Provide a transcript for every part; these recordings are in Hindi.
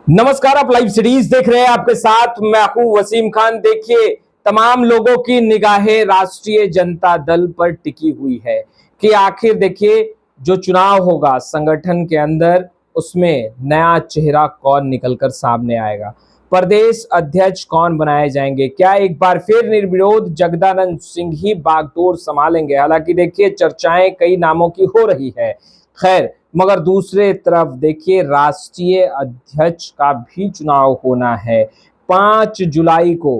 नमस्कार, आप लाइव सीरीज देख रहे हैं। आपके साथ मैं हूं वसीम खान। देखिए, तमाम लोगों की निगाहें राष्ट्रीय जनता दल पर टिकी हुई है कि आखिर देखिए जो चुनाव होगा संगठन के अंदर, उसमें नया चेहरा कौन निकलकर सामने आएगा, प्रदेश अध्यक्ष कौन बनाए जाएंगे, क्या एक बार फिर निर्विरोध जगदानंद सिंह ही बागडोर संभालेंगे। हालांकि देखिए चर्चाएं कई नामों की हो रही है, खैर, मगर दूसरे तरफ देखिए राष्ट्रीय अध्यक्ष का भी चुनाव होना है 5 जुलाई को।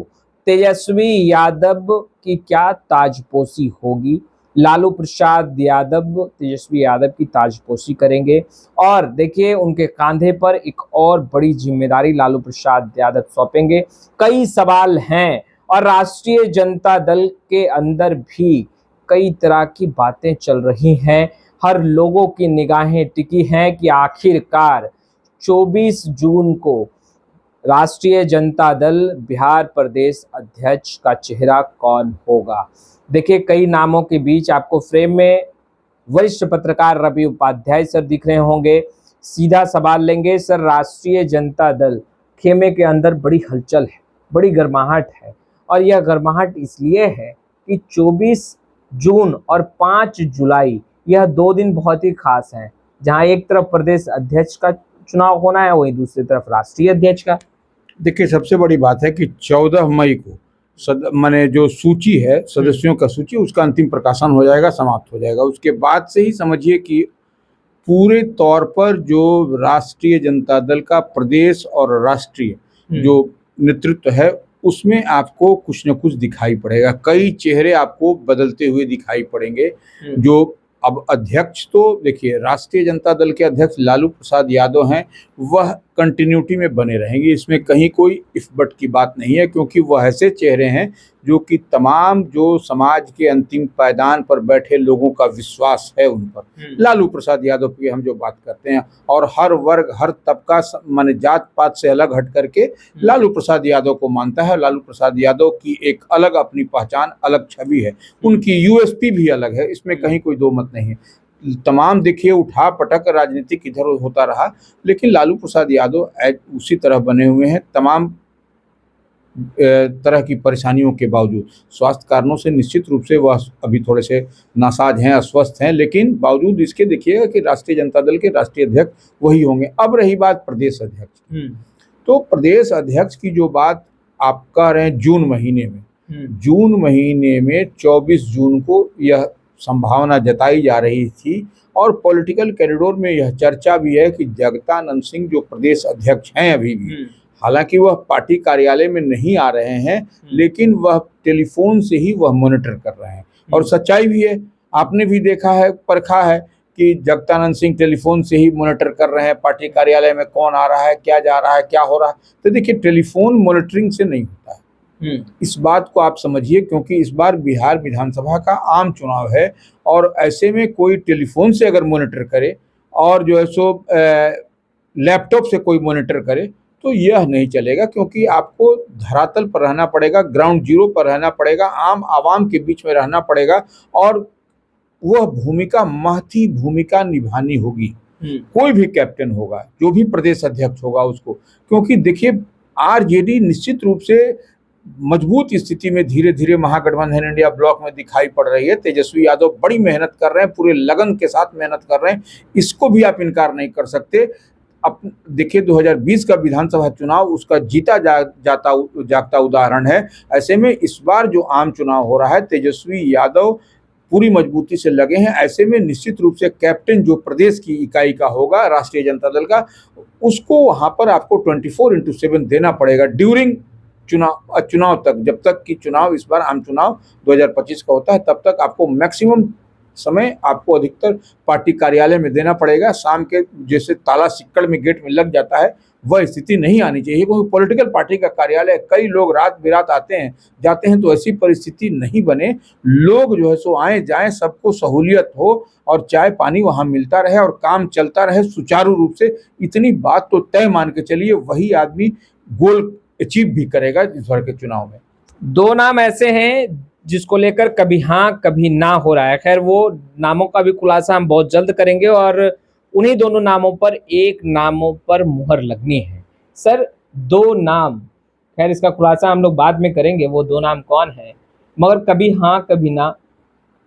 तेजस्वी यादव की क्या ताजपोशी होगी? लालू प्रसाद यादव तेजस्वी यादव की ताजपोशी करेंगे और देखिए उनके कांधे पर एक और बड़ी जिम्मेदारी लालू प्रसाद यादव सौंपेंगे। कई सवाल हैं और राष्ट्रीय जनता दल के अंदर भी कई तरह की बातें चल रही हैं। हर लोगों की निगाहें टिकी हैं कि आखिरकार 24 जून को राष्ट्रीय जनता दल बिहार प्रदेश अध्यक्ष का चेहरा कौन होगा। देखिए कई नामों के बीच आपको फ्रेम में वरिष्ठ पत्रकार रवि उपाध्याय सर दिख रहे होंगे। सीधा सवाल लेंगे सर, राष्ट्रीय जनता दल खेमे के अंदर बड़ी हलचल है, बड़ी गर्माहट है और यह गर्माहट इसलिए है कि 24 जून और 5 जुलाई यह 2 दिन बहुत ही खास हैं, जहां एक तरफ प्रदेश अध्यक्ष का चुनाव होना है, वहीं दूसरी तरफ राष्ट्रीय अध्यक्ष का। देखिए, सबसे बड़ी बात है कि 14 मई को माने जो सूची है सदस्यों का सूची, उसका अंतिम प्रकाशन हो जाएगा, समाप्त हो जाएगा। उसके बाद से ही समझिए कि पूरे तौर पर जो राष्ट्रीय जनता दल का प्रदेश और राष्ट्रीय जो नेतृत्व है उसमें आपको कुछ न कुछ दिखाई पड़ेगा। कई चेहरे आपको बदलते हुए दिखाई पड़ेंगे। जो अब अध्यक्ष, तो देखिए राष्ट्रीय जनता दल के अध्यक्ष लालू प्रसाद यादव हैं, वह कंटिन्यूटी में बने रहेंगे, इसमें कहीं कोई इफ बट की बात नहीं है, क्योंकि वह ऐसे चेहरे हैं जो कि तमाम जो समाज के अंतिम पायदान पर बैठे लोगों का विश्वास है उन पर। लालू प्रसाद यादव की हम जो बात करते हैं, और हर वर्ग हर तबका माने जात पात से अलग हट करके लालू प्रसाद यादव को मानता है। लालू प्रसाद यादव की एक अलग अपनी पहचान, अलग छवि है, उनकी यूएसपी भी अलग है, इसमें कहीं कोई दो मत नहीं है। तमाम देखिए उठा पटक राजनीतिक इधर होता रहा, लेकिन लालू प्रसाद यादव उसी तरह बने हुए हैं। तमाम तरह की परेशानियों के बावजूद, स्वास्थ्य कारणों से निश्चित रूप से वह अभी थोड़े से नासाज हैं, अस्वस्थ हैं, लेकिन बावजूद इसके देखिएगा कि राष्ट्रीय जनता दल के राष्ट्रीय अध्यक्ष वही होंगे। अब रही बात प्रदेश अध्यक्ष, तो प्रदेश अध्यक्ष की जो बात आप कह रहे हैं, जून महीने में 24 जून को यह संभावना जताई जा रही थी और पॉलिटिकल कॉरिडोर में यह चर्चा भी है कि जगदानंद सिंह जो प्रदेश अध्यक्ष हैं अभी भी, हालांकि वह पार्टी कार्यालय में नहीं आ रहे हैं, लेकिन वह टेलीफोन से ही वह मॉनिटर कर रहे हैं। और सच्चाई भी है, आपने भी देखा है, परखा है कि जगदानंद सिंह टेलीफोन से ही मॉनिटर कर रहे हैं पार्टी कार्यालय में कौन आ रहा है, क्या जा रहा है, क्या हो रहा है। तो देखिए टेलीफोन मॉनिटरिंग से नहीं होता है, इस बात को आप समझिए, क्योंकि इस बार बिहार विधानसभा का आम चुनाव है और ऐसे में कोई टेलीफोन से अगर मॉनिटर करे और जो है सो लैपटॉप से कोई मॉनिटर करे तो यह नहीं चलेगा, क्योंकि आपको धरातल पर रहना पड़ेगा, ग्राउंड जीरो पर रहना पड़ेगा, आम आवाम के बीच में रहना पड़ेगा और वह भूमिका, महती भूमिका निभानी होगी। कोई भी कैप्टन होगा, जो भी प्रदेश अध्यक्ष होगा उसको, क्योंकि देखिए आरजेडी निश्चित रूप से मजबूत स्थिति में धीरे धीरे महागठबंधन इंडिया ब्लॉक में दिखाई पड़ रही है। तेजस्वी यादव बड़ी मेहनत कर रहे हैं, पूरे लगन के साथ मेहनत कर रहे हैं, इसको भी आप इनकार नहीं कर सकते। अब देखिए 2020 का विधानसभा चुनाव उसका जीता जागता उदाहरण है। ऐसे में इस बार जो आम चुनाव हो रहा है, तेजस्वी यादव पूरी मजबूती से लगे हैं। ऐसे में निश्चित रूप से कैप्टन जो प्रदेश की इकाई का होगा राष्ट्रीय जनता दल का, उसको वहां पर आपको 24/7 देना पड़ेगा ड्यूरिंग चुनाव तक। जब तक कि चुनाव, इस बार आम चुनाव 2025 का होता है, तब तक आपको मैक्सिमम समय आपको अधिकतर पार्टी कार्यालय में देना पड़ेगा। शाम के जैसे ताला सिक्कड़ में गेट में लग जाता है, वह स्थिति नहीं आनी चाहिए, क्योंकि पॉलिटिकल पार्टी का कार्यालय कई लोग रात बिरात आते हैं जाते हैं, तो ऐसी परिस्थिति नहीं बने। लोग जो है सो आए जाएं, सबको सहूलियत हो और चाय पानी वहाँ मिलता रहे और काम चलता रहे सुचारू रूप से। इतनी बात तो तय मान के चलिए, वही आदमी गोल अचीव भी करेगा इस बार के चुनाव में। 2 नाम ऐसे हैं जिसको लेकर कभी हाँ कभी ना हो रहा है। खैर, वो नामों का भी खुलासा हम बहुत जल्द करेंगे और उन्हीं दोनों नामों पर एक नामों पर मुहर लगनी है। सर, दो नाम, खैर इसका खुलासा हम लोग बाद में करेंगे, वो दो नाम कौन है, मगर कभी हाँ कभी ना।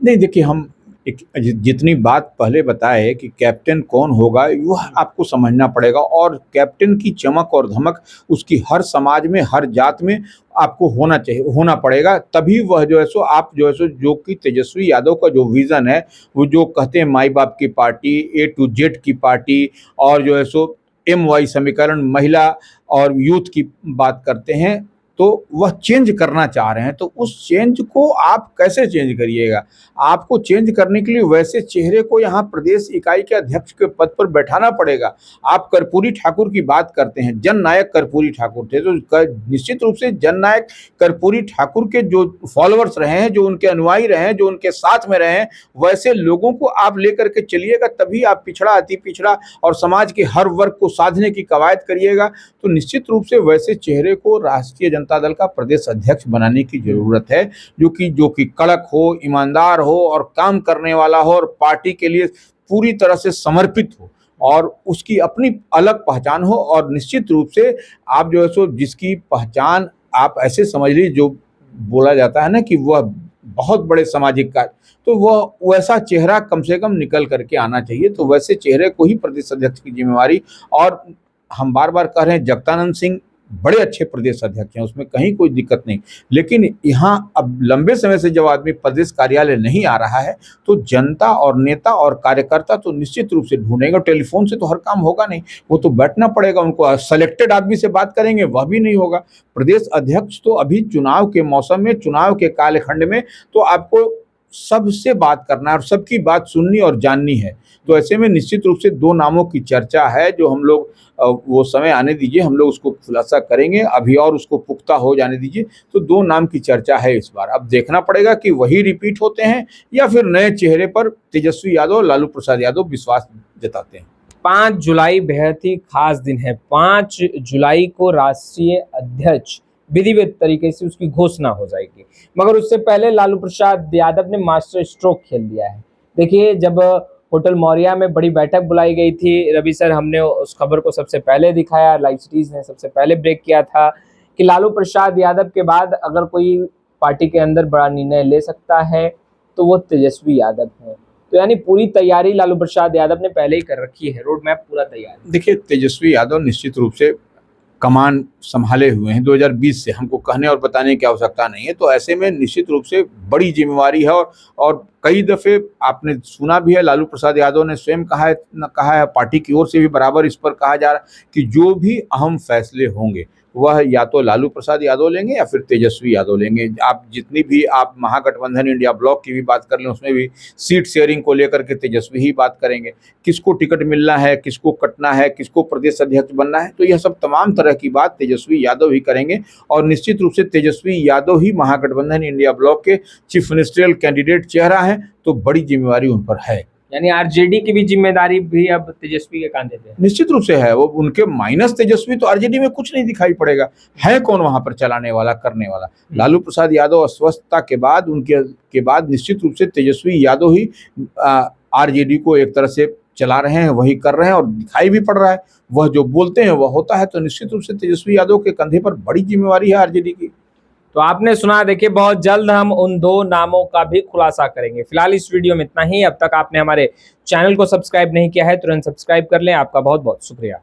नहीं, देखिए, हम एक जितनी बात पहले बताए कि कैप्टन कौन होगा वह आपको समझना पड़ेगा, और कैप्टन की चमक और धमक उसकी हर समाज में, हर जात में आपको होना चाहिए, होना पड़ेगा, तभी वह जो है सो आप जो है सो जो कि तेजस्वी यादव का जो विज़न है, वो जो कहते हैं माई बाप की पार्टी, ए टू जेड की पार्टी, और जो है सो MY समीकरण, महिला और यूथ की बात करते हैं, तो वह चेंज करना चाह रहे हैं। तो उस चेंज को आप कैसे चेंज करिएगा? आपको चेंज करने के लिए वैसे चेहरे को यहाँ प्रदेश इकाई के अध्यक्ष के पद पर बैठाना पड़ेगा। आप कर्पूरी ठाकुर की बात करते हैं, जननायक कर्पूरी ठाकुर थे, तो निश्चित रूप से जननायक कर्पूरी ठाकुर के जो फॉलोअर्स रहे हैं, जो उनके अनुयायी रहे हैं, जो उनके साथ में रहे हैं, वैसे लोगों को आप लेकर के चलिएगा, तभी आप पिछड़ा, अति पिछड़ा और समाज के हर वर्ग को साधने की कवायद करिएगा। तो निश्चित रूप से वैसे चेहरे को राष्ट्रीय जनता दल का प्रदेश अध्यक्ष बनाने की जरूरत है, जो कि कड़क हो, ईमानदार हो और काम करने वाला हो, और पार्टी के लिए पूरी तरह से समर्पित हो, और उसकी अपनी अलग पहचान हो। और निश्चित रूप से आप जो है सो जिसकी पहचान आप ऐसे समझ लीजिए, जो बोला जाता है ना कि वह बहुत बड़े सामाजिक कार्य, तो वह वैसा चेहरा कम से कम निकल करके आना चाहिए। तो वैसे चेहरे को ही प्रदेश अध्यक्ष की जिम्मेवारी, और हम बार बार कह रहे हैं जगदानंद सिंह बड़े अच्छे प्रदेश अध्यक्ष हैं, उसमें कहीं कोई दिक्कत नहीं, लेकिन यहाँ अब लंबे समय से जब आदमी प्रदेश कार्यालय नहीं आ रहा है, तो जनता और नेता और कार्यकर्ता तो निश्चित रूप से ढूंढेगा। टेलीफोन से तो हर काम होगा नहीं, वो तो बैठना पड़ेगा, उनको सेलेक्टेड आदमी से बात करेंगे, वह भी नहीं होगा। प्रदेश अध्यक्ष तो अभी चुनाव के मौसम में, चुनाव के कालखंड में, तो आपको सबसे बात करना है और सबकी बात सुननी और जाननी है। तो ऐसे में निश्चित रूप से दो नामों की चर्चा है, जो हम लोग वो समय आने दीजिए, हम लोग उसको खुलासा करेंगे, अभी और उसको पुख्ता हो जाने दीजिए। तो दो नाम की चर्चा है इस बार। अब देखना पड़ेगा कि वही रिपीट होते हैं या फिर नए चेहरे पर तेजस्वी यादव, लालू प्रसाद यादव विश्वास जताते हैं। 5 जुलाई बेहद ही खास दिन है। 5 जुलाई को राष्ट्रीय अध्यक्ष विधिवत तरीके से उसकी घोषणा हो जाएगी, मगर उससे पहले लालू प्रसाद यादव ने मास्टर स्ट्रोक खेल दिया है। देखिए, जब होटल मौर्या में बड़ी बैठक बुलाई गई थी, रवि सर, हमने उस खबर को सबसे पहले दिखाया, लाइव सीरीज ने सबसे पहले ब्रेक किया था कि लालू प्रसाद यादव के बाद अगर कोई पार्टी के अंदर बड़ा निर्णय ले सकता है तो वो तेजस्वी यादव है। तो यानी पूरी तैयारी लालू प्रसाद यादव ने पहले ही कर रखी है, रोड मैप पूरा तैयार है। देखिए, तेजस्वी यादव निश्चित रूप से कमान संभाले हुए हैं 2020 से, हमको कहने और बताने की आवश्यकता नहीं है। तो ऐसे में निश्चित रूप से बड़ी जिम्मेवारी है, और कई दफ़े आपने सुना भी है, लालू प्रसाद यादव ने स्वयं कहा है, पार्टी की ओर से भी बराबर इस पर कहा जा रहा है कि जो भी अहम फैसले होंगे वह या तो लालू प्रसाद यादव लेंगे या फिर तेजस्वी यादव लेंगे। आप जितनी भी आप महागठबंधन इंडिया ब्लॉक की भी बात कर लें, उसमें भी सीट शेयरिंग को लेकर के तेजस्वी ही बात करेंगे, किसको टिकट मिलना है, किसको कटना है, किसको प्रदेश अध्यक्ष बनना है, तो यह सब तमाम तरह की बात तेजस्वी यादव ही करेंगे। और निश्चित रूप से तेजस्वी यादव ही महागठबंधन इंडिया ब्लॉक के चीफ मिनिस्ट्रियल कैंडिडेट चेहरा है, तो बड़ी जिम्मेवारी उन पर है। यानी आरजेडी की भी जिम्मेदारी भी अब तेजस्वी के कंधे पे है। निश्चित रूप से है, वो उनके माइनस तेजस्वी तो आरजेडी में कुछ नहीं दिखाई पड़ेगा, है कौन वहां पर चलाने वाला, करने वाला। लालू प्रसाद यादव अस्वस्थता के बाद, उनके बाद निश्चित रूप से तेजस्वी यादव ही आरजेडी को एक तरह से चला रहे हैं, वही कर रहे हैं, और दिखाई भी पड़ रहा है, वह जो बोलते हैं वह होता है। तो निश्चित रूप से तेजस्वी यादव के कंधे पर बड़ी जिम्मेवारी है आरजेडी की। तो आपने सुना, देखिए बहुत जल्द हम उन दो नामों का भी खुलासा करेंगे। फिलहाल इस वीडियो में इतना ही। अब तक आपने हमारे चैनल को सब्सक्राइब नहीं किया है, तुरंत सब्सक्राइब कर लें। आपका बहुत बहुत शुक्रिया।